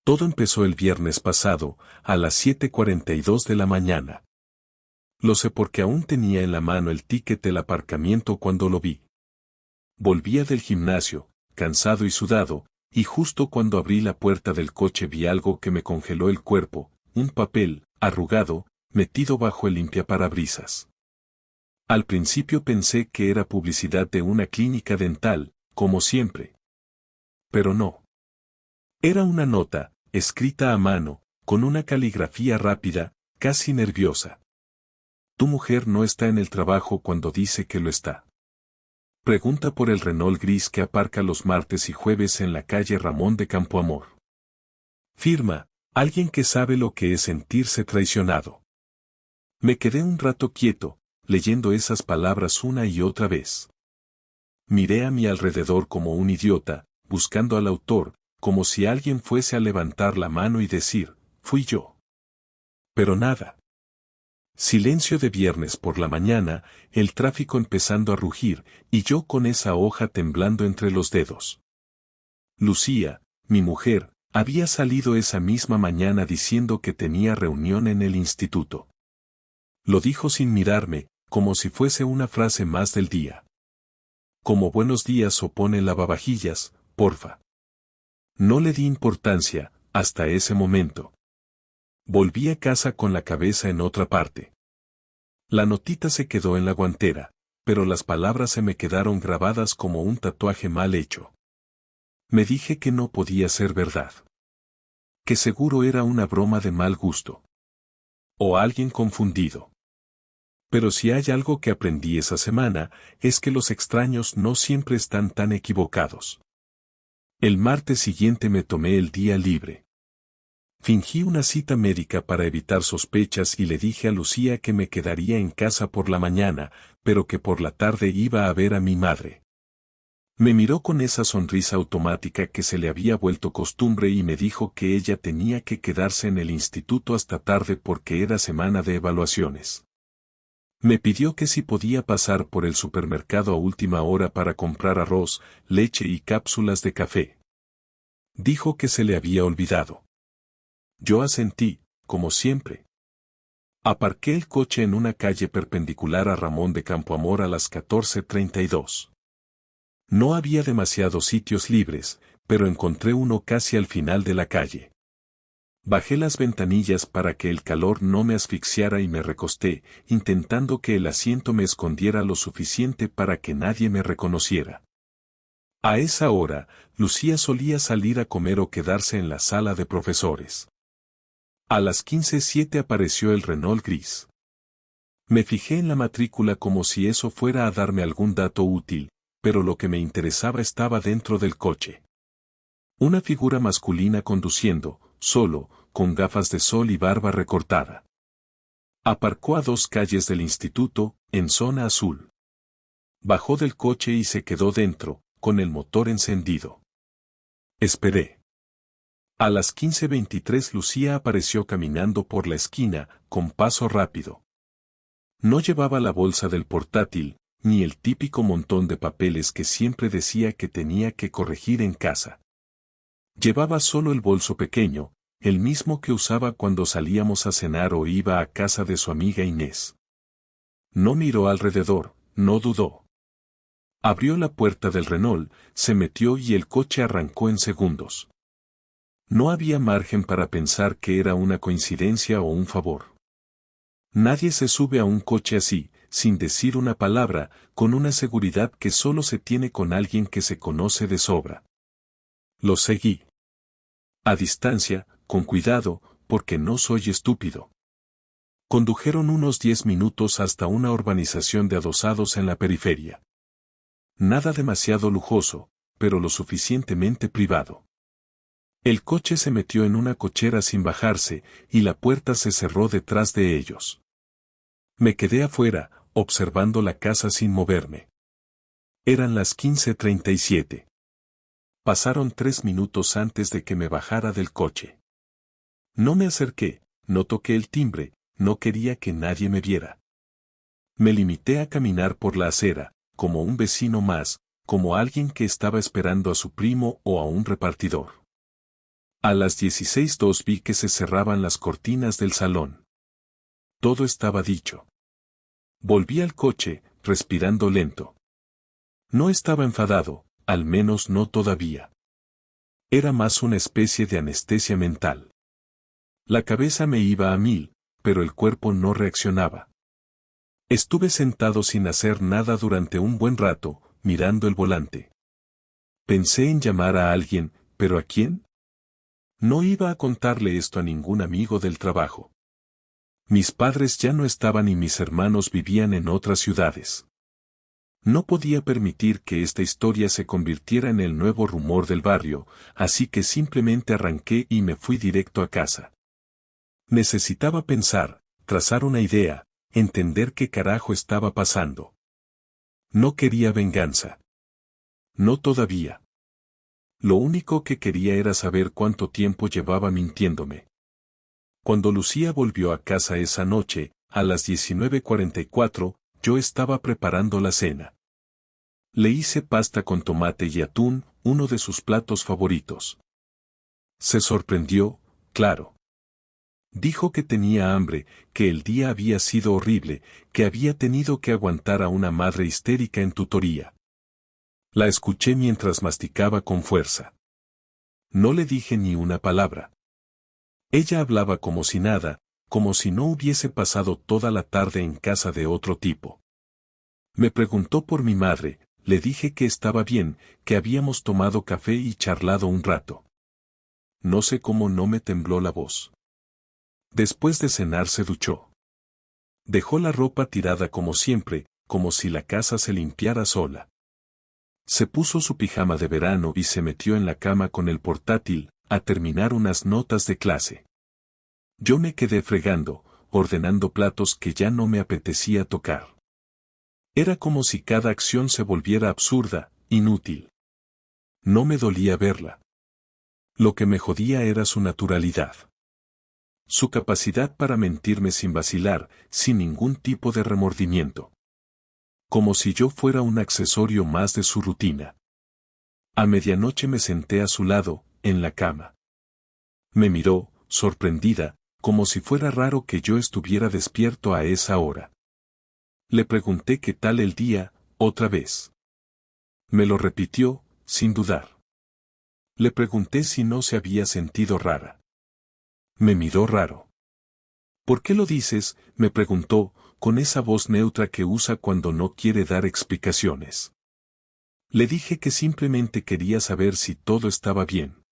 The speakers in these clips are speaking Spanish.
Todo empezó el viernes pasado, a las 7:42 de la mañana. Lo sé porque aún tenía en la mano el ticket del aparcamiento cuando lo vi. Volvía del gimnasio, cansado y sudado, y justo cuando abrí la puerta del coche vi algo que me congeló el cuerpo, un papel, arrugado, metido bajo el limpiaparabrisas. Al principio pensé que era publicidad de una clínica dental, como siempre. Pero no. Era una nota, escrita a mano, con una caligrafía rápida, casi nerviosa. Tu mujer no está en el trabajo cuando dice que lo está. Pregunta por el Renault gris que aparca los martes y jueves en la calle Ramón de Campoamor. Firma, alguien que sabe lo que es sentirse traicionado. Me quedé un rato quieto, leyendo esas palabras una y otra vez. Miré a mi alrededor como un idiota, buscando al autor, como si alguien fuese a levantar la mano y decir, fui yo. Pero nada. Silencio de viernes por la mañana, el tráfico empezando a rugir, y yo con esa hoja temblando entre los dedos. Lucía, mi mujer, había salido esa misma mañana diciendo que tenía reunión en el instituto. Lo dijo sin mirarme, como si fuese una frase más del día. Como buenos días o pone lavavajillas, porfa. No le di importancia, hasta ese momento. Volví a casa con la cabeza en otra parte. La notita se quedó en la guantera, pero las palabras se me quedaron grabadas como un tatuaje mal hecho. Me dije que no podía ser verdad. Que seguro era una broma de mal gusto. O alguien confundido. Pero si hay algo que aprendí esa semana, es que los extraños no siempre están tan equivocados. El martes siguiente me tomé el día libre. Fingí una cita médica para evitar sospechas y le dije a Lucía que me quedaría en casa por la mañana, pero que por la tarde iba a ver a mi madre. Me miró con esa sonrisa automática que se le había vuelto costumbre y me dijo que ella tenía que quedarse en el instituto hasta tarde porque era semana de evaluaciones. Me pidió que si podía pasar por el supermercado a última hora para comprar arroz, leche y cápsulas de café. Dijo que se le había olvidado. Yo asentí, como siempre. Aparqué el coche en una calle perpendicular a Ramón de Campoamor a las 14:32. No había demasiados sitios libres, pero encontré uno casi al final de la calle. Bajé las ventanillas para que el calor no me asfixiara y me recosté, intentando que el asiento me escondiera lo suficiente para que nadie me reconociera. A esa hora, Lucía solía salir a comer o quedarse en la sala de profesores. A las 15:07 apareció el Renault gris. Me fijé en la matrícula como si eso fuera a darme algún dato útil, pero lo que me interesaba estaba dentro del coche. Una figura masculina conduciendo, solo, con gafas de sol y barba recortada. Aparcó a 2 calles del instituto, en zona azul. Bajó del coche y se quedó dentro, con el motor encendido. Esperé. A las 15:23 Lucía apareció caminando por la esquina, con paso rápido. No llevaba la bolsa del portátil, ni el típico montón de papeles que siempre decía que tenía que corregir en casa. Llevaba solo el bolso pequeño, el mismo que usaba cuando salíamos a cenar o iba a casa de su amiga Inés. No miró alrededor, no dudó. Abrió la puerta del Renault, se metió y el coche arrancó en segundos. No había margen para pensar que era una coincidencia o un favor. Nadie se sube a un coche así, sin decir una palabra, con una seguridad que solo se tiene con alguien que se conoce de sobra. Lo seguí. A distancia, con cuidado, porque no soy estúpido. Condujeron unos 10 minutos hasta una urbanización de adosados en la periferia. Nada demasiado lujoso, pero lo suficientemente privado. El coche se metió en una cochera sin bajarse, y la puerta se cerró detrás de ellos. Me quedé afuera, observando la casa sin moverme. Eran las 15:37. Pasaron 3 minutos antes de que me bajara del coche. No me acerqué, no toqué el timbre, no quería que nadie me viera. Me limité a caminar por la acera, como un vecino más, como alguien que estaba esperando a su primo o a un repartidor. A las 16:02 vi que se cerraban las cortinas del salón. Todo estaba dicho. Volví al coche, respirando lento. No estaba enfadado, al menos no todavía. Era más una especie de anestesia mental. La cabeza me iba a 1000, pero el cuerpo no reaccionaba. Estuve sentado sin hacer nada durante un buen rato, mirando el volante. Pensé en llamar a alguien, ¿pero a quién? No iba a contarle esto a ningún amigo del trabajo. Mis padres ya no estaban y mis hermanos vivían en otras ciudades. No podía permitir que esta historia se convirtiera en el nuevo rumor del barrio, así que simplemente arranqué y me fui directo a casa. Necesitaba pensar, trazar una idea, entender qué carajo estaba pasando. No quería venganza. No todavía. Lo único que quería era saber cuánto tiempo llevaba mintiéndome. Cuando Lucía volvió a casa esa noche, a las 19:44, yo estaba preparando la cena. Le hice pasta con tomate y atún, uno de sus platos favoritos. Se sorprendió, claro. Dijo que tenía hambre, que el día había sido horrible, que había tenido que aguantar a una madre histérica en tutoría. La escuché mientras masticaba con fuerza. No le dije ni una palabra. Ella hablaba como si nada, como si no hubiese pasado toda la tarde en casa de otro tipo. Me preguntó por mi madre, le dije que estaba bien, que habíamos tomado café y charlado un rato. No sé cómo no me tembló la voz. Después de cenar se duchó. Dejó la ropa tirada como siempre, como si la casa se limpiara sola. Se puso su pijama de verano y se metió en la cama con el portátil, a terminar unas notas de clase. Yo me quedé fregando, ordenando platos que ya no me apetecía tocar. Era como si cada acción se volviera absurda, inútil. No me dolía verla. Lo que me jodía era su naturalidad. Su capacidad para mentirme sin vacilar, sin ningún tipo de remordimiento. Como si yo fuera un accesorio más de su rutina. A medianoche me senté a su lado, en la cama. Me miró, sorprendida, como si fuera raro que yo estuviera despierto a esa hora. Le pregunté qué tal el día, otra vez. Me lo repitió, sin dudar. Le pregunté si no se había sentido rara. Me miró raro. ¿Por qué lo dices?, me preguntó, con esa voz neutra que usa cuando no quiere dar explicaciones. Le dije que simplemente quería saber si todo estaba bien.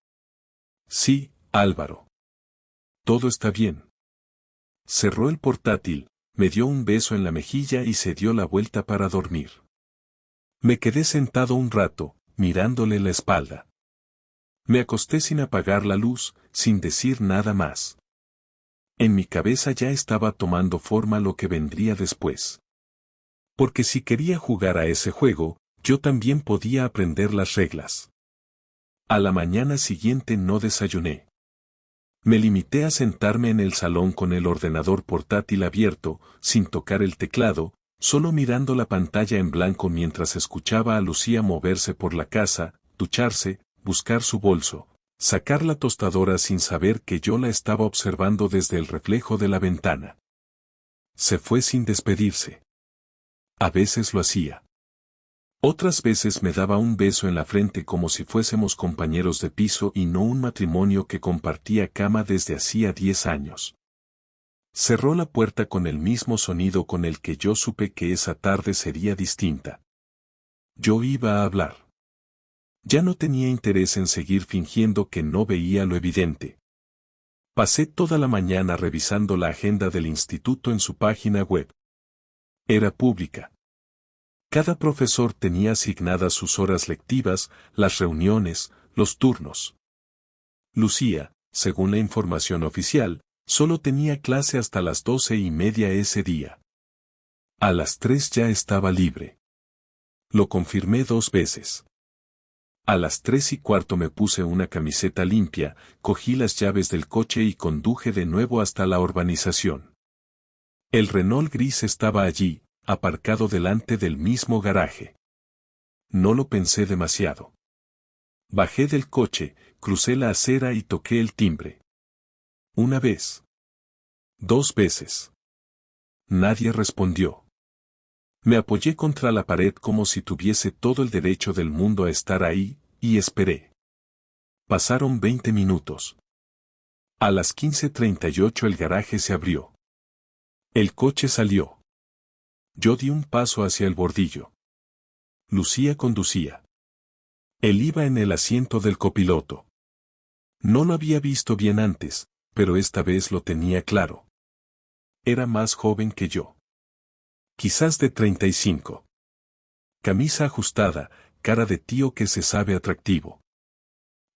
Sí, Álvaro. Todo está bien. Cerró el portátil, me dio un beso en la mejilla y se dio la vuelta para dormir. Me quedé sentado un rato, mirándole la espalda. Me acosté sin apagar la luz, sin decir nada más. En mi cabeza ya estaba tomando forma lo que vendría después. Porque si quería jugar a ese juego, yo también podía aprender las reglas. A la mañana siguiente no desayuné. Me limité a sentarme en el salón con el ordenador portátil abierto, sin tocar el teclado, solo mirando la pantalla en blanco mientras escuchaba a Lucía moverse por la casa, ducharse, buscar su bolso, sacar la tostadora sin saber que yo la estaba observando desde el reflejo de la ventana. Se fue sin despedirse. A veces lo hacía. Otras veces me daba un beso en la frente como si fuésemos compañeros de piso y no un matrimonio que compartía cama desde hacía 10 años. Cerró la puerta con el mismo sonido con el que yo supe que esa tarde sería distinta. Yo iba a hablar. Ya no tenía interés en seguir fingiendo que no veía lo evidente. Pasé toda la mañana revisando la agenda del instituto en su página web. Era pública. Cada profesor tenía asignadas sus horas lectivas, las reuniones, los turnos. Lucía, según la información oficial, solo tenía clase hasta las 12:30 ese día. A las 3 ya estaba libre. Lo confirmé 2 veces. A las 3:15 me puse una camiseta limpia, cogí las llaves del coche y conduje de nuevo hasta la urbanización. El Renault gris estaba allí, aparcado delante del mismo garaje. No lo pensé demasiado. Bajé del coche, Crucé la acera y toqué el timbre. Una vez. 2 veces. Nadie respondió. Me apoyé contra la pared como si tuviese todo el derecho del mundo a estar ahí, y esperé. Pasaron 20 minutos. A las 15:38 el garaje se abrió. El coche salió. Yo di un paso hacia el bordillo. Lucía conducía. Él iba en el asiento del copiloto. No lo había visto bien antes, pero esta vez lo tenía claro. Era más joven que yo. Quizás de 35. Camisa ajustada, cara de tío que se sabe atractivo.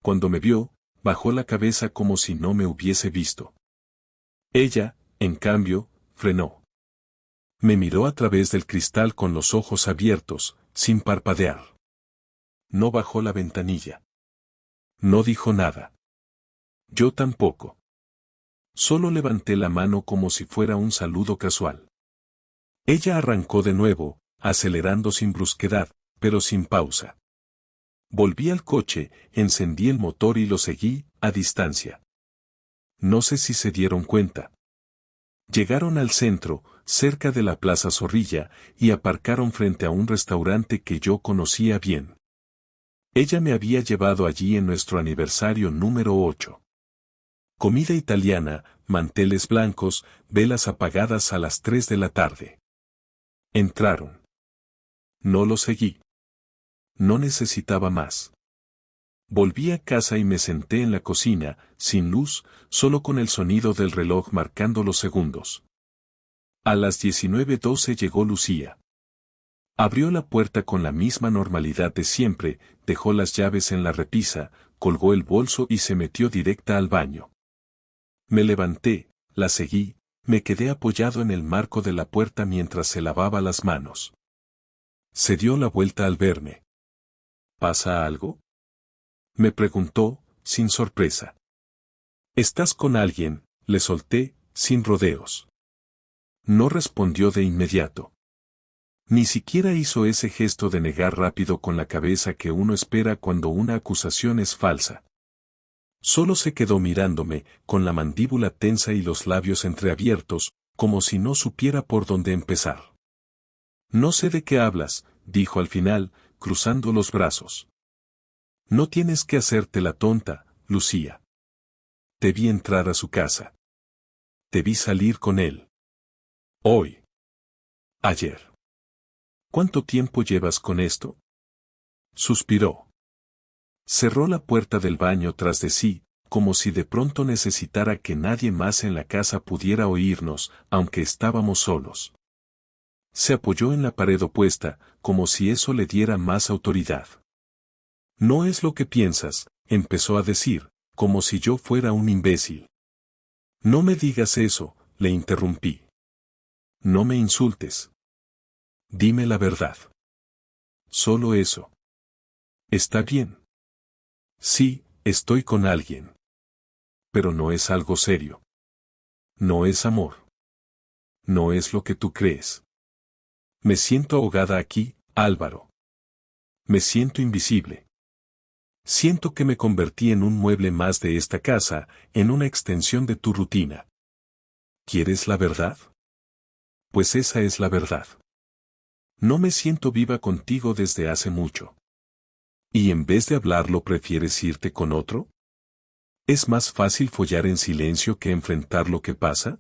Cuando me vio, bajó la cabeza como si no me hubiese visto. Ella, en cambio, frenó. Me miró a través del cristal con los ojos abiertos, sin parpadear. No bajó la ventanilla. No dijo nada. Yo tampoco. Solo levanté la mano como si fuera un saludo casual. Ella arrancó de nuevo, acelerando sin brusquedad, pero sin pausa. Volví al coche, encendí el motor y lo seguí, a distancia. No sé si se dieron cuenta. Llegaron al centro, cerca de la Plaza Zorrilla, y aparcaron frente a un restaurante que yo conocía bien. Ella me había llevado allí en nuestro aniversario número 8. Comida italiana, manteles blancos, velas apagadas a las 3 de la tarde. Entraron. No lo seguí. No necesitaba más. Volví a casa y me senté en la cocina, sin luz, solo con el sonido del reloj marcando los segundos. A las 19:12 llegó Lucía. Abrió la puerta con la misma normalidad de siempre, dejó las llaves en la repisa, colgó el bolso y se metió directa al baño. Me levanté, la seguí, me quedé apoyado en el marco de la puerta mientras se lavaba las manos. Se dio la vuelta al verme. ¿Pasa algo?, me preguntó, sin sorpresa. ¿Estás con alguien?, le solté, sin rodeos. No respondió de inmediato. Ni siquiera hizo ese gesto de negar rápido con la cabeza que uno espera cuando una acusación es falsa. Solo se quedó mirándome, con la mandíbula tensa y los labios entreabiertos, como si no supiera por dónde empezar. No sé de qué hablas, dijo al final, cruzando los brazos. No tienes que hacerte la tonta, Lucía. Te vi entrar a su casa. Te vi salir con él. Hoy. Ayer. ¿Cuánto tiempo llevas con esto?, suspiró. Cerró la puerta del baño tras de sí, como si de pronto necesitara que nadie más en la casa pudiera oírnos, aunque estábamos solos. Se apoyó en la pared opuesta, como si eso le diera más autoridad. No es lo que piensas, empezó a decir, como si yo fuera un imbécil. No me digas eso, le interrumpí. No me insultes. Dime la verdad. Solo eso. ¿Está bien? Sí, estoy con alguien. Pero no es algo serio. No es amor. No es lo que tú crees. Me siento ahogada aquí, Álvaro. Me siento invisible. Siento que me convertí en un mueble más de esta casa, en una extensión de tu rutina. ¿Quieres la verdad? Pues esa es la verdad. No me siento viva contigo desde hace mucho. ¿Y en vez de hablarlo prefieres irte con otro? ¿Es más fácil follar en silencio que enfrentar lo que pasa?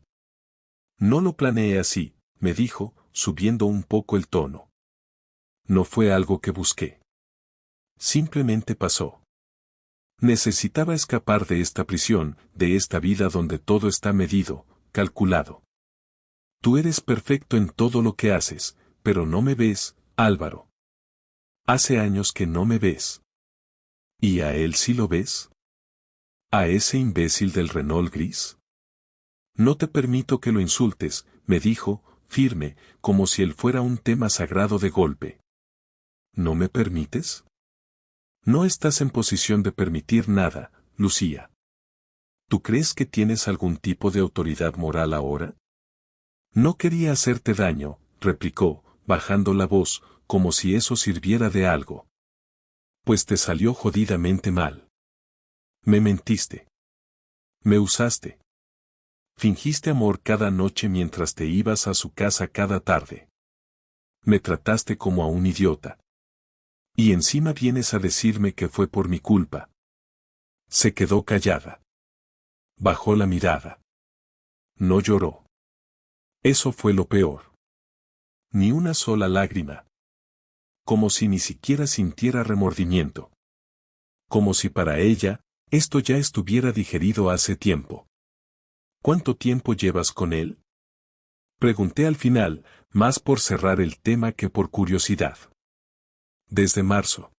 No lo planeé así, me dijo, subiendo un poco el tono. No fue algo que busqué. Simplemente pasó. Necesitaba escapar de esta prisión, de esta vida donde todo está medido, calculado. Tú eres perfecto en todo lo que haces, pero no me ves, Álvaro. Hace años que no me ves. ¿Y a él sí lo ves? ¿A ese imbécil del Renault gris? No te permito que lo insultes, me dijo, firme, como si él fuera un tema sagrado de golpe. ¿No me permites? No estás en posición de permitir nada, Lucía. ¿Tú crees que tienes algún tipo de autoridad moral ahora? No quería hacerte daño, replicó, bajando la voz, como si eso sirviera de algo. Pues te salió jodidamente mal. Me mentiste. Me usaste. Fingiste amor cada noche mientras te ibas a su casa cada tarde. Me trataste como a un idiota. Y encima vienes a decirme que fue por mi culpa. Se quedó callada. Bajó la mirada. No lloró. Eso fue lo peor. Ni una sola lágrima. Como si ni siquiera sintiera remordimiento. Como si para ella, esto ya estuviera digerido hace tiempo. ¿Cuánto tiempo llevas con él? Pregunté al final, más por cerrar el tema que por curiosidad. Desde marzo.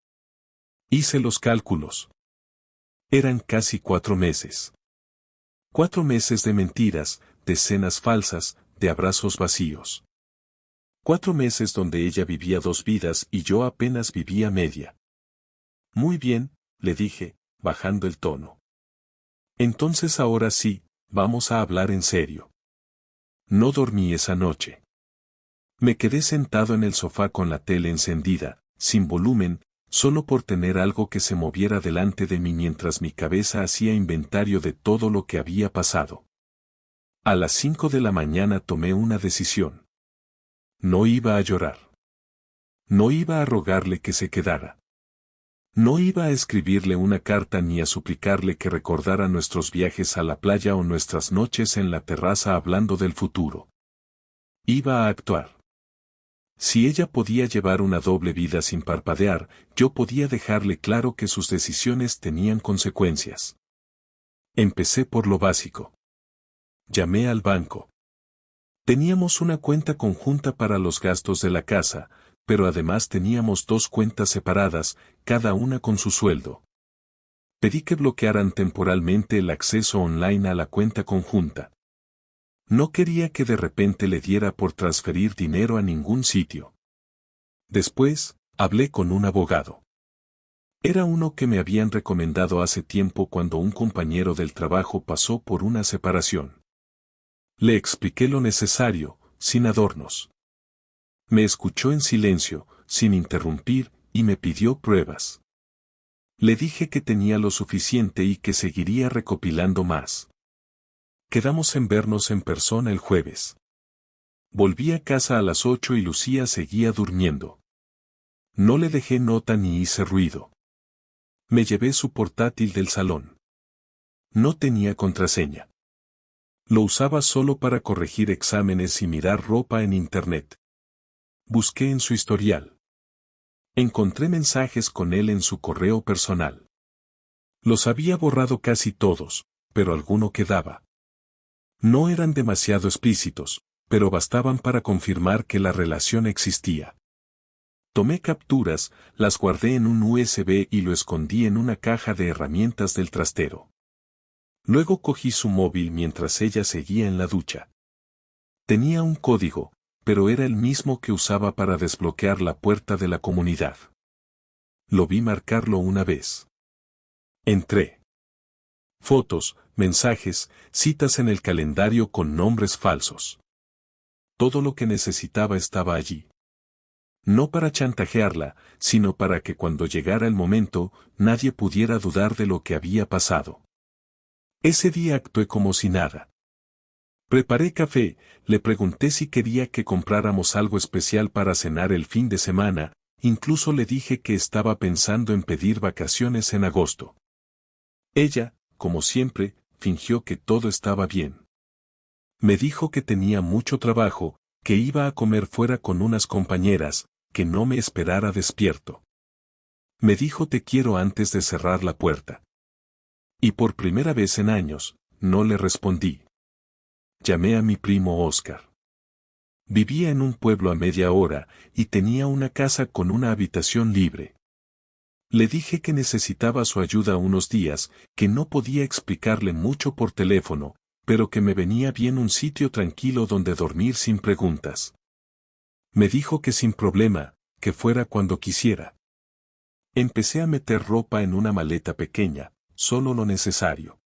Hice los cálculos. Eran casi 4 meses. 4 meses de mentiras, de cenas falsas, de abrazos vacíos. 4 meses donde ella vivía 2 vidas y yo apenas vivía media. Muy bien, le dije, bajando el tono. Entonces ahora sí, vamos a hablar en serio. No dormí esa noche. Me quedé sentado en el sofá con la tele encendida, sin volumen, solo por tener algo que se moviera delante de mí mientras mi cabeza hacía inventario de todo lo que había pasado. A las 5 de la mañana tomé una decisión. No iba a llorar. No iba a rogarle que se quedara. No iba a escribirle una carta ni a suplicarle que recordara nuestros viajes a la playa o nuestras noches en la terraza hablando del futuro. Iba a actuar. Si ella podía llevar una doble vida sin parpadear, yo podía dejarle claro que sus decisiones tenían consecuencias. Empecé por lo básico. Llamé al banco. Teníamos una cuenta conjunta para los gastos de la casa, pero además teníamos 2 cuentas separadas, cada una con su sueldo. Pedí que bloquearan temporalmente el acceso online a la cuenta conjunta. No quería que de repente le diera por transferir dinero a ningún sitio. Después, hablé con un abogado. Era uno que me habían recomendado hace tiempo cuando un compañero del trabajo pasó por una separación. Le expliqué lo necesario, sin adornos. Me escuchó en silencio, sin interrumpir, y me pidió pruebas. Le dije que tenía lo suficiente y que seguiría recopilando más. Quedamos en vernos en persona el jueves. Volví a casa a las 8 y Lucía seguía durmiendo. No le dejé nota ni hice ruido. Me llevé su portátil del salón. No tenía contraseña. Lo usaba solo para corregir exámenes y mirar ropa en internet. Busqué en su historial. Encontré mensajes con él en su correo personal. Los había borrado casi todos, pero alguno quedaba. No eran demasiado explícitos, pero bastaban para confirmar que la relación existía. Tomé capturas, las guardé en un USB y lo escondí en una caja de herramientas del trastero. Luego cogí su móvil mientras ella seguía en la ducha. Tenía un código, pero era el mismo que usaba para desbloquear la puerta de la comunidad. Lo vi marcarlo una vez. Entré. Fotos, mensajes, citas en el calendario con nombres falsos. Todo lo que necesitaba estaba allí. No para chantajearla, sino para que cuando llegara el momento, nadie pudiera dudar de lo que había pasado. Ese día actué como si nada. Preparé café, le pregunté si quería que compráramos algo especial para cenar el fin de semana, incluso le dije que estaba pensando en pedir vacaciones en agosto. Ella, como siempre, fingió que todo estaba bien. Me dijo que tenía mucho trabajo, que iba a comer fuera con unas compañeras, que no me esperara despierto. Me dijo te quiero antes de cerrar la puerta. Y por primera vez en años, no le respondí. Llamé a mi primo Oscar. Vivía en un pueblo a media hora, y tenía una casa con una habitación libre. Le dije que necesitaba su ayuda unos días, que no podía explicarle mucho por teléfono, pero que me venía bien un sitio tranquilo donde dormir sin preguntas. Me dijo que sin problema, que fuera cuando quisiera. Empecé a meter ropa en una maleta pequeña, solo lo necesario.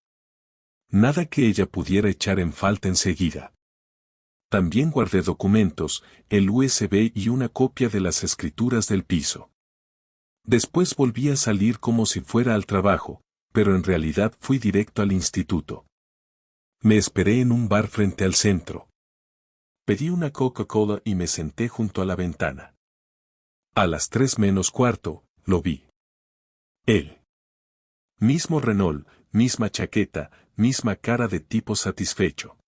Nada que ella pudiera echar en falta enseguida. También guardé documentos, el USB y una copia de las escrituras del piso. Después volví a salir como si fuera al trabajo, pero en realidad fui directo al instituto. Me esperé en un bar frente al centro. Pedí una Coca-Cola y me senté junto a la ventana. A las 3:45, lo vi. Él. Mismo Renault, misma chaqueta, misma cara de tipo satisfecho.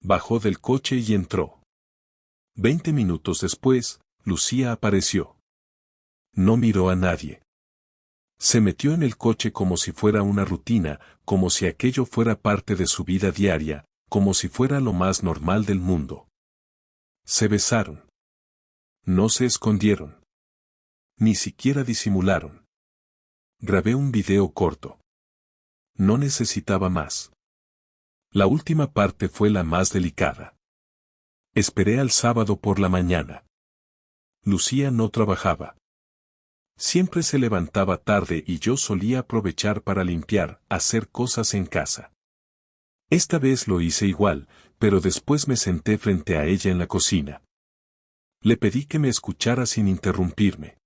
Bajó del coche y entró. 20 minutos después, Lucía apareció. No miró a nadie. Se metió en el coche como si fuera una rutina, como si aquello fuera parte de su vida diaria, como si fuera lo más normal del mundo. Se besaron. No se escondieron. Ni siquiera disimularon. Grabé un video corto. No necesitaba más. La última parte fue la más delicada. Esperé al sábado por la mañana. Lucía no trabajaba. Siempre se levantaba tarde y yo solía aprovechar para limpiar, hacer cosas en casa. Esta vez lo hice igual, pero después me senté frente a ella en la cocina. Le pedí que me escuchara sin interrumpirme.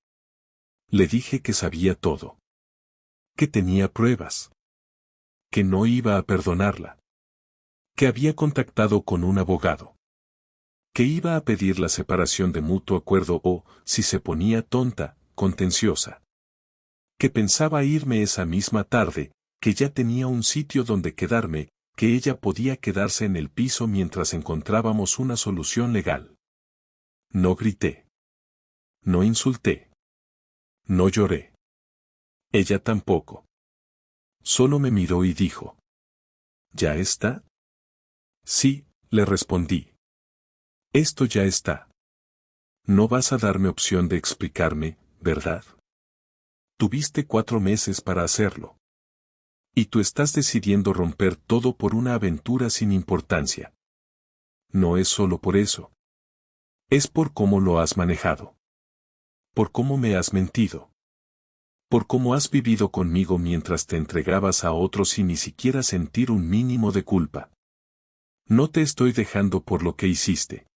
Le dije que sabía todo. Que tenía pruebas. Que no iba a perdonarla. Que había contactado con un abogado. Que iba a pedir la separación de mutuo acuerdo o, si se ponía tonta, contenciosa. Que pensaba irme esa misma tarde, que ya tenía un sitio donde quedarme, que ella podía quedarse en el piso mientras encontrábamos una solución legal. No grité. No insulté. No lloré. Ella tampoco. Solo me miró y dijo: ¿Ya está? Sí, le respondí. Esto ya está. No vas a darme opción de explicarme, ¿verdad? Tuviste 4 meses para hacerlo. Y tú estás decidiendo romper todo por una aventura sin importancia. No es solo por eso. Es por cómo lo has manejado. Por cómo me has mentido. Por cómo has vivido conmigo mientras te entregabas a otros sin ni siquiera sentir un mínimo de culpa. No te estoy dejando por lo que hiciste.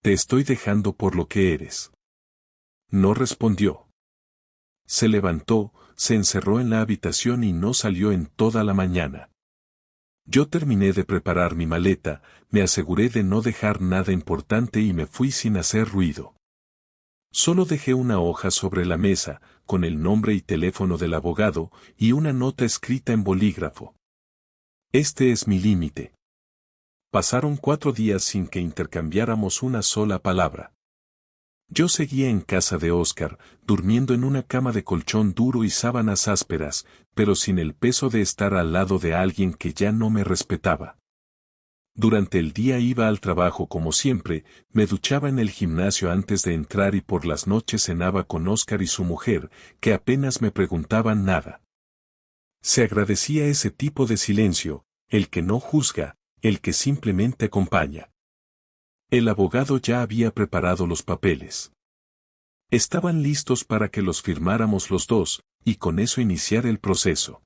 Te estoy dejando por lo que eres. No respondió. Se levantó, se encerró en la habitación y no salió en toda la mañana. Yo terminé de preparar mi maleta, me aseguré de no dejar nada importante y me fui sin hacer ruido. Solo dejé una hoja sobre la mesa, con el nombre y teléfono del abogado, y una nota escrita en bolígrafo. Este es mi límite. Pasaron 4 días sin que intercambiáramos una sola palabra. Yo seguía en casa de Oscar, durmiendo en una cama de colchón duro y sábanas ásperas, pero sin el peso de estar al lado de alguien que ya no me respetaba. Durante el día iba al trabajo como siempre, me duchaba en el gimnasio antes de entrar y por las noches cenaba con Oscar y su mujer, que apenas me preguntaban nada. Se agradecía ese tipo de silencio, el que no juzga, el que simplemente acompaña. El abogado ya había preparado los papeles. Estaban listos para que los firmáramos los dos, y con eso iniciar el proceso.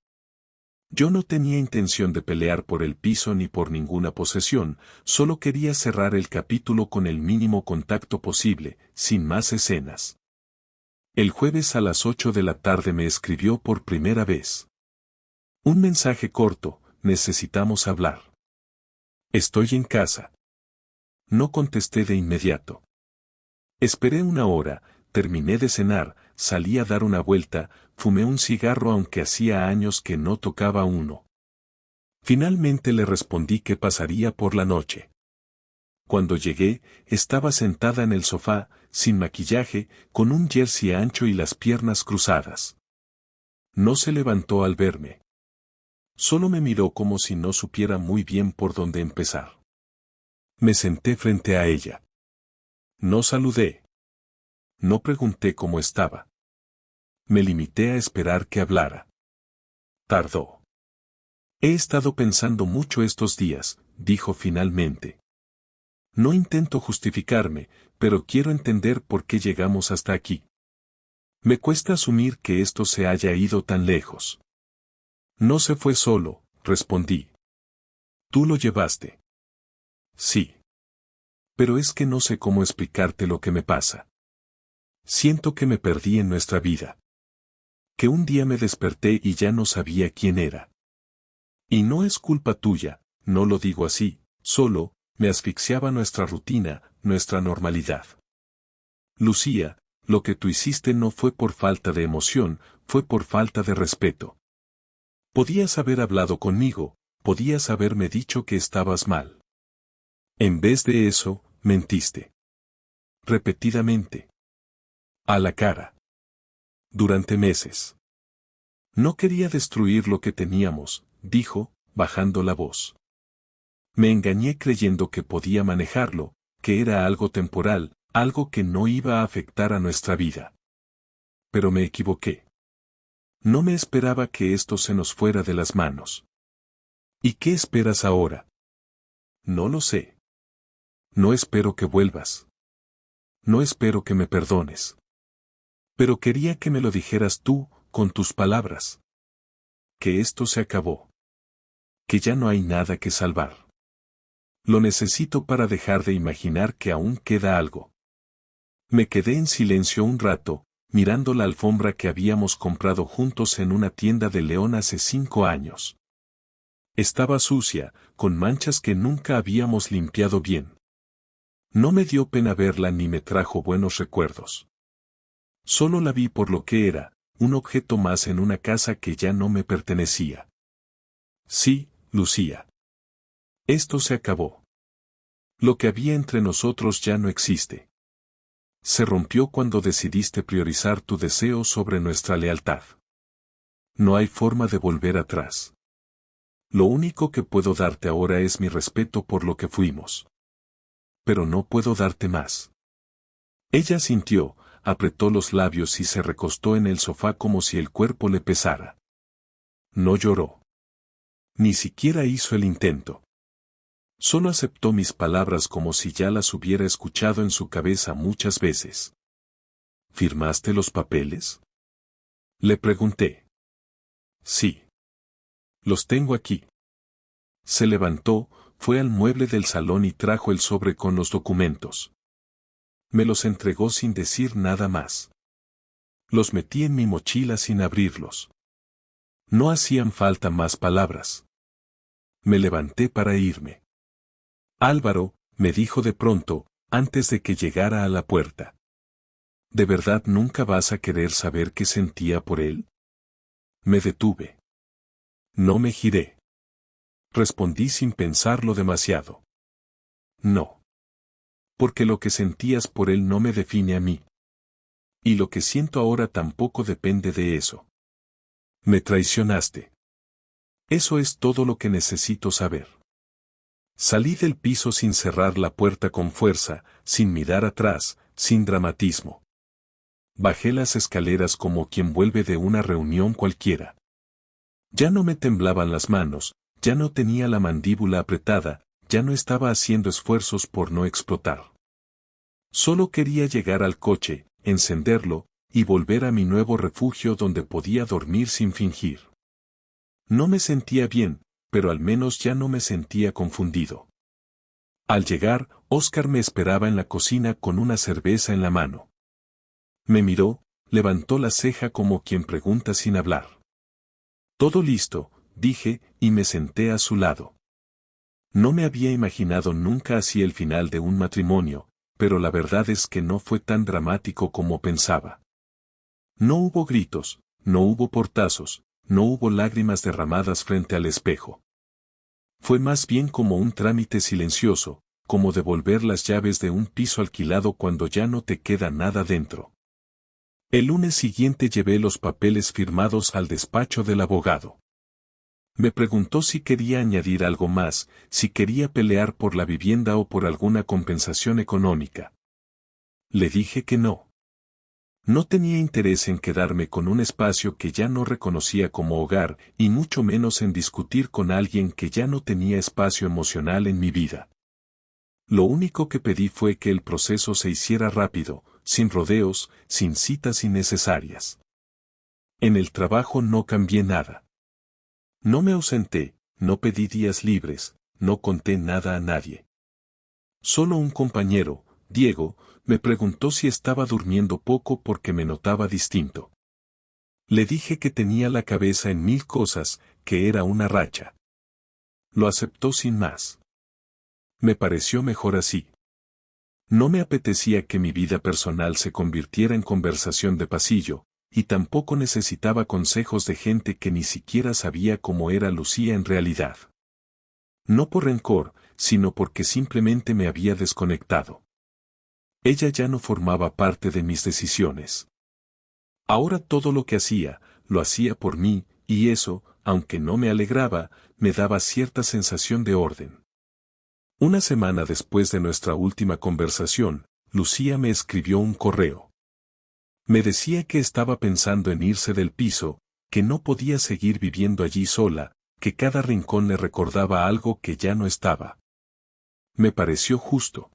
Yo no tenía intención de pelear por el piso ni por ninguna posesión, solo quería cerrar el capítulo con el mínimo contacto posible, sin más escenas. El jueves a las 8 de la tarde me escribió por primera vez. Un mensaje corto: necesitamos hablar. Estoy en casa. No contesté de inmediato. Esperé 1 hora, terminé de cenar, salí a dar una vuelta, fumé un cigarro aunque hacía años que no tocaba uno. Finalmente le respondí que pasaría por la noche. Cuando llegué, estaba sentada en el sofá, sin maquillaje, con un jersey ancho y las piernas cruzadas. No se levantó al verme. Solo me miró como si no supiera muy bien por dónde empezar. Me senté frente a ella. No saludé. No pregunté cómo estaba. Me limité a esperar que hablara. Tardó. He estado pensando mucho estos días, dijo finalmente. No intento justificarme, pero quiero entender por qué llegamos hasta aquí. Me cuesta asumir que esto se haya ido tan lejos. No se fue solo, respondí. Tú lo llevaste. Sí. Pero es que no sé cómo explicarte lo que me pasa. Siento que me perdí en nuestra vida. Que un día me desperté y ya no sabía quién era. Y no es culpa tuya, no lo digo así, solo, me asfixiaba nuestra rutina, nuestra normalidad. Lucía, lo que tú hiciste no fue por falta de emoción, fue por falta de respeto. Podías haber hablado conmigo, podías haberme dicho que estabas mal. En vez de eso, mentiste. Repetidamente. A la cara. Durante meses. No quería destruir lo que teníamos, dijo, bajando la voz. Me engañé creyendo que podía manejarlo, que era algo temporal, algo que no iba a afectar a nuestra vida. Pero me equivoqué. No me esperaba que esto se nos fuera de las manos. ¿Y qué esperas ahora? No lo sé. No espero que vuelvas. No espero que me perdones. Pero quería que me lo dijeras tú, con tus palabras. Que esto se acabó. Que ya no hay nada que salvar. Lo necesito para dejar de imaginar que aún queda algo. Me quedé en silencio un rato, mirando la alfombra que habíamos comprado juntos en una tienda de León hace 5 años. Estaba sucia, con manchas que nunca habíamos limpiado bien. No me dio pena verla ni me trajo buenos recuerdos. Solo la vi por lo que era, un objeto más en una casa que ya no me pertenecía. Sí, Lucía. Esto se acabó. Lo que había entre nosotros ya no existe. Se rompió cuando decidiste priorizar tu deseo sobre nuestra lealtad. No hay forma de volver atrás. Lo único que puedo darte ahora es mi respeto por lo que fuimos. Pero no puedo darte más. Ella sintió, apretó los labios y se recostó en el sofá como si el cuerpo le pesara. No lloró. Ni siquiera hizo el intento. Solo aceptó mis palabras como si ya las hubiera escuchado en su cabeza muchas veces. ¿Firmaste los papeles? Le pregunté. Sí. Los tengo aquí. Se levantó, fue al mueble del salón y trajo el sobre con los documentos. Me los entregó sin decir nada más. Los metí en mi mochila sin abrirlos. No hacían falta más palabras. Me levanté para irme. Álvaro, me dijo de pronto, antes de que llegara a la puerta. ¿De verdad nunca vas a querer saber qué sentía por él? Me detuve. No me giré. Respondí sin pensarlo demasiado. No. Porque lo que sentías por él no me define a mí. Y lo que siento ahora tampoco depende de eso. Me traicionaste. Eso es todo lo que necesito saber. Salí del piso sin cerrar la puerta con fuerza, sin mirar atrás, sin dramatismo. Bajé las escaleras como quien vuelve de una reunión cualquiera. Ya no me temblaban las manos, ya no tenía la mandíbula apretada, ya no estaba haciendo esfuerzos por no explotar. Solo quería llegar al coche, encenderlo, y volver a mi nuevo refugio donde podía dormir sin fingir. No me sentía bien, pero al menos ya no me sentía confundido. Al llegar, Óscar me esperaba en la cocina con una cerveza en la mano. Me miró, levantó la ceja como quien pregunta sin hablar. Todo listo, dije, y me senté a su lado. No me había imaginado nunca así el final de un matrimonio, pero la verdad es que no fue tan dramático como pensaba. No hubo gritos, no hubo portazos, no hubo lágrimas derramadas frente al espejo. Fue más bien como un trámite silencioso, como devolver las llaves de un piso alquilado cuando ya no te queda nada dentro. El lunes siguiente llevé los papeles firmados al despacho del abogado. Me preguntó si quería añadir algo más, si quería pelear por la vivienda o por alguna compensación económica. Le dije que no. No tenía interés en quedarme con un espacio que ya no reconocía como hogar, y mucho menos en discutir con alguien que ya no tenía espacio emocional en mi vida. Lo único que pedí fue que el proceso se hiciera rápido, sin rodeos, sin citas innecesarias. En el trabajo no cambié nada. No me ausenté, no pedí días libres, no conté nada a nadie. Solo un compañero, Diego, me preguntó si estaba durmiendo poco porque me notaba distinto. Le dije que tenía la cabeza en mil cosas, que era una racha. Lo aceptó sin más. Me pareció mejor así. No me apetecía que mi vida personal se convirtiera en conversación de pasillo, y tampoco necesitaba consejos de gente que ni siquiera sabía cómo era Lucía en realidad. No por rencor, sino porque simplemente me había desconectado. Ella ya no formaba parte de mis decisiones. Ahora todo lo que hacía, lo hacía por mí, y eso, aunque no me alegraba, me daba cierta sensación de orden. Una semana después de nuestra última conversación, Lucía me escribió un correo. Me decía que estaba pensando en irse del piso, que no podía seguir viviendo allí sola, que cada rincón le recordaba algo que ya no estaba. Me pareció justo.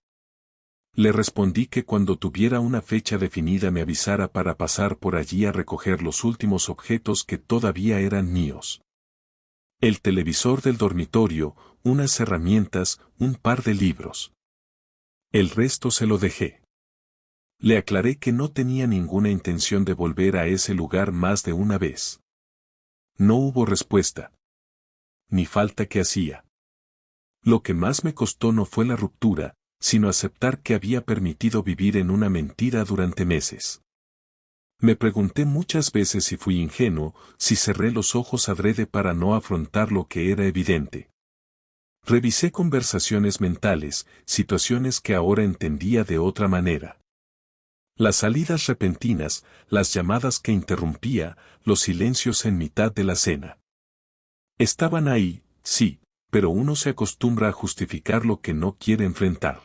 Le respondí que cuando tuviera una fecha definida me avisara para pasar por allí a recoger los últimos objetos que todavía eran míos. El televisor del dormitorio, unas herramientas, un par de libros. El resto se lo dejé. Le aclaré que no tenía ninguna intención de volver a ese lugar más de una vez. No hubo respuesta. Ni falta que hacía. Lo que más me costó no fue la ruptura, sino aceptar que había permitido vivir en una mentira durante meses. Me pregunté muchas veces si fui ingenuo, si cerré los ojos adrede para no afrontar lo que era evidente. Revisé conversaciones mentales, situaciones que ahora entendía de otra manera. Las salidas repentinas, las llamadas que interrumpía, los silencios en mitad de la cena. Estaban ahí, sí, pero uno se acostumbra a justificar lo que no quiere enfrentar.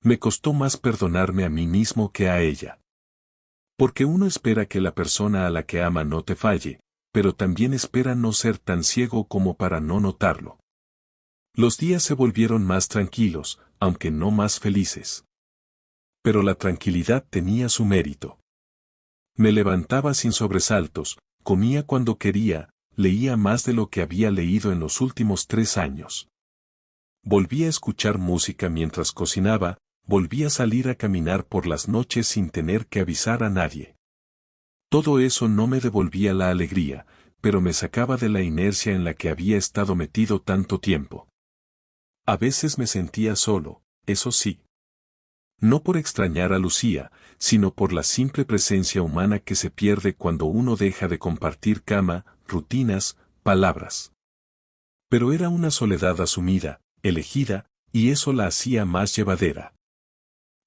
Me costó más perdonarme a mí mismo que a ella. Porque uno espera que la persona a la que ama no te falle, pero también espera no ser tan ciego como para no notarlo. Los días se volvieron más tranquilos, aunque no más felices. Pero la tranquilidad tenía su mérito. Me levantaba sin sobresaltos, comía cuando quería, leía más de lo que había leído en los últimos 3 años. Volví a escuchar música mientras cocinaba, volví a salir a caminar por las noches sin tener que avisar a nadie. Todo eso no me devolvía la alegría, pero me sacaba de la inercia en la que había estado metido tanto tiempo. A veces me sentía solo, eso sí. No por extrañar a Lucía, sino por la simple presencia humana que se pierde cuando uno deja de compartir cama, rutinas, palabras. Pero era una soledad asumida, elegida, y eso la hacía más llevadera.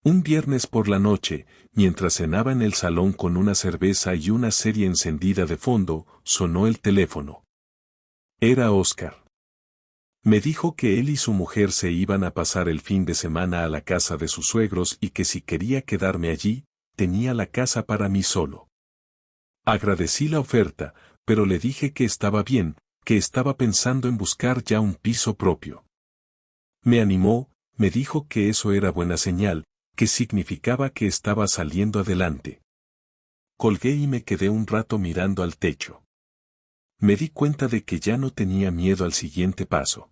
Un viernes por la noche, mientras cenaba en el salón con una cerveza y una serie encendida de fondo, sonó el teléfono. Era Oscar. Me dijo que él y su mujer se iban a pasar el fin de semana a la casa de sus suegros y que si quería quedarme allí, tenía la casa para mí solo. Agradecí la oferta, pero le dije que estaba bien, que estaba pensando en buscar ya un piso propio. Me animó, me dijo que eso era buena señal, que significaba que estaba saliendo adelante. Colgué y me quedé un rato mirando al techo. Me di cuenta de que ya no tenía miedo al siguiente paso.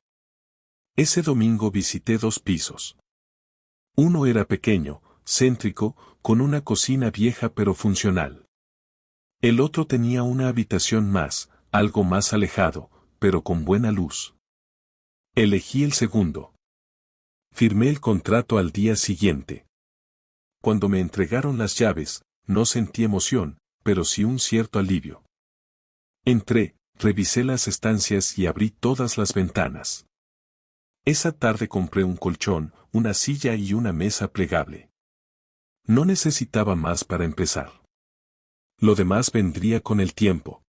Ese domingo visité 2 pisos. Uno era pequeño, céntrico, con una cocina vieja pero funcional. El otro tenía una habitación más, algo más alejado, pero con buena luz. Elegí el segundo. Firmé el contrato al día siguiente. Cuando me entregaron las llaves, no sentí emoción, pero sí un cierto alivio. Entré, revisé las estancias y abrí todas las ventanas. Esa tarde compré un colchón, una silla y una mesa plegable. No necesitaba más para empezar. Lo demás vendría con el tiempo.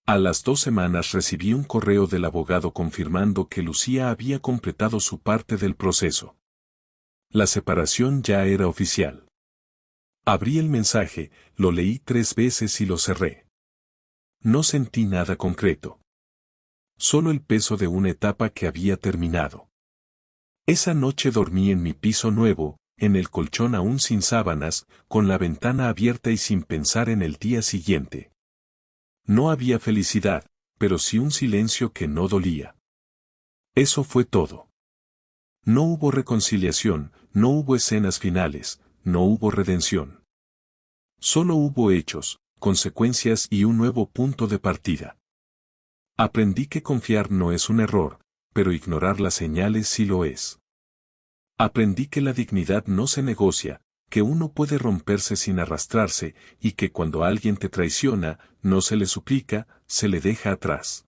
A las 2 semanas recibí un correo del abogado confirmando que Lucía había completado su parte del proceso. La separación ya era oficial. Abrí el mensaje, lo leí 3 veces y lo cerré. No sentí nada concreto. Solo el peso de una etapa que había terminado. Esa noche dormí en mi piso nuevo, en el colchón aún sin sábanas, con la ventana abierta y sin pensar en el día siguiente. No había felicidad, pero sí un silencio que no dolía. Eso fue todo. No hubo reconciliación, no hubo escenas finales, no hubo redención. Solo hubo hechos, consecuencias y un nuevo punto de partida. Aprendí que confiar no es un error, pero ignorar las señales sí lo es. Aprendí que la dignidad no se negocia, que uno puede romperse sin arrastrarse y que cuando alguien te traiciona, no se le suplica, se le deja atrás.